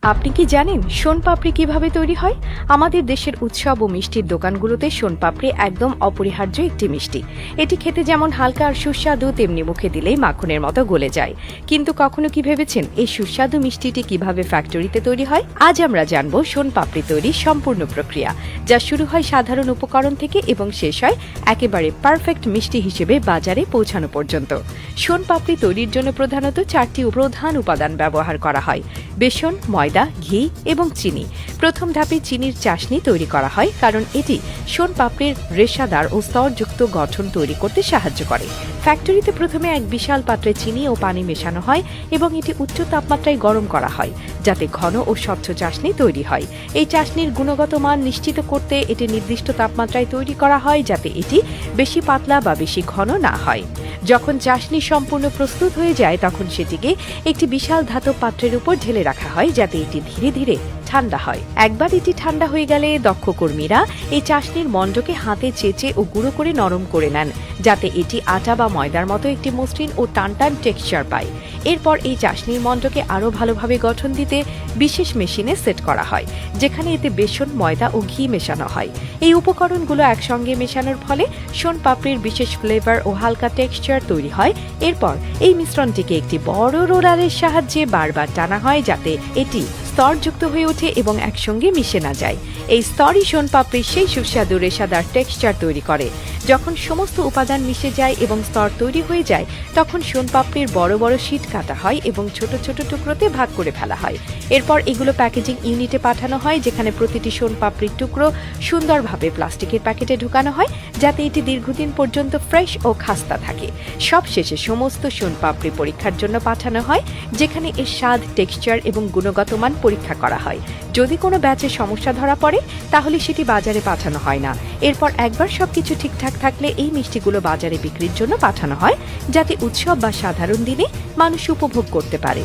আপনি কি জানেন শোনপাপড়ি কিভাবে তৈরি হয়? আমাদের দেশের উৎসব ও মিষ্টির দোকানগুলোতে শোনপাপড়ি একদম অপরিহার্য একটি মিষ্টি। এটি খেতে যেমন হালকা আর সুস্বাদু, তেমনি মুখে দিলেই মাখনের মতো গলে যায়। কিন্তু কখনো কি ভেবেছেন এই সুস্বাদু মিষ্টিটি কিভাবে ফ্যাক্টরিতে তৈরি হয়? আজ আমরা জানব শোনপাপড়ি তৈরির সম্পূর্ণ প্রক্রিয়া, যা শুরু হয় সাধারণ উপকরণ থেকে এবং শেষ হয় একেবারে পারফেক্ট মিষ্টি হিসেবে বাজারে পৌঁছানো পর্যন্ত। শোনপাপড়ি তৈরির জন্য প্রধানত 4টি প্রধান উপাদান ব্যবহার করা হয়: বেসন, ময়দা, ঘি এবং চিনি। প্রথম ধাপে চিনির চাশনি তৈরি করা হয়, কারণ এটি শোনপাপড়ির রেশাদার ও স্তরযুক্ত গঠন তৈরি করতে সাহায্য করে। ফ্যাক্টরিতে প্রথমে এক বিশাল পাত্রে চিনি ও পানি মেশানো হয় এবং এটি উচ্চ তাপমাত্রায় গরম করা হয়, যাতে ঘন ও স্বচ্ছ চাশনি তৈরি হয়। এই চাশনির গুণগত মান নিশ্চিত করতে এটি নির্দিষ্ট তাপমাত্রায় তৈরি করা হয়, যাতে এটি বেশি পাতলা বা বেশি ঘন না হয়। যখন চাশনি সম্পূর্ণ প্রস্তুত হয়ে যায়, তখন সেটিকে একটি বিশাল ধাতব পাত্রের উপর ঢেলে রাখা হয়, যাতে এটি ধীরে ধীরে ঠান্ডা হয়। একবার এটি ঠান্ডা হয়ে গেলে দক্ষ কর্মীরা এই চাশনির মণ্ডকে হাতে চেঁচে ও গুঁড়ো করে নরম করে নেন, যাতে এটি আটা বা ময়দার মতো একটি মসৃণ ও টানটান টেক্সচার পায়। এরপর এই চাশনির মণ্ডকে আরও ভালোভাবে গঠন দিতে বিশেষ মেশিনে সেট করা হয়, যেখানে এতে বেসন, ময়দা ও ঘি মেশানো হয়। এই উপকরণগুলো একসঙ্গে মেশানোর ফলে শোনপাপড়ির বিশেষ ফ্লেভার ও হালকা টেক্সচার তৈরি হয়। এরপর এই মিশ্রণটিকে একটি বড় রোলারের সাহায্যে বারবার টানা হয়, যাতে এটি স্তরযুক্ত হয়ে ওঠে এবং একসঙ্গে মিশে না যায়। এই স্তরই শোনপাপড়ির সেই সুস্বাদু রেশাদার টেক্সচার তৈরি করে। যখন সমস্ত উপাদান মিশে যায় এবং স্তর তৈরি হয়ে যায়, তখন শোনপাপড়ির বড় বড় শীট কাটা হয় এবং ছোট ছোট টুকরোতে ভাগ করে ফেলা হয়। এরপর এগুলো প্যাকেজিং ইউনিটে পাঠানো হয়, যেখানে প্রতিটি শোনপাপড়ির টুকরো সুন্দরভাবে প্লাস্টিকের প্যাকেটে ঢুকানো হয়, যাতে এটি দীর্ঘদিন পর্যন্ত ফ্রেশ ও খাস্তা থাকে। সবশেষে সমস্ত শোনপাপড়ি পরীক্ষার জন্য পাঠানো হয়, যেখানে এর স্বাদ, টেক্সচার এবং গুণগত মান পরীক্ষা করা হয়। যদি কোনো ব্যাচে সমস্যা ধরা পড়ে, তাহলে সেটি বাজারে পাঠানো হয় না। এরপর একবার সবকিছু ঠিকঠাক থাকলে এই মিষ্টিগুলো বাজারে বিক্রির জন্য পাঠানো হয়, যাতে উৎসব বা সাধারণ দিনে মানুষ উপভোগ করতে পারে।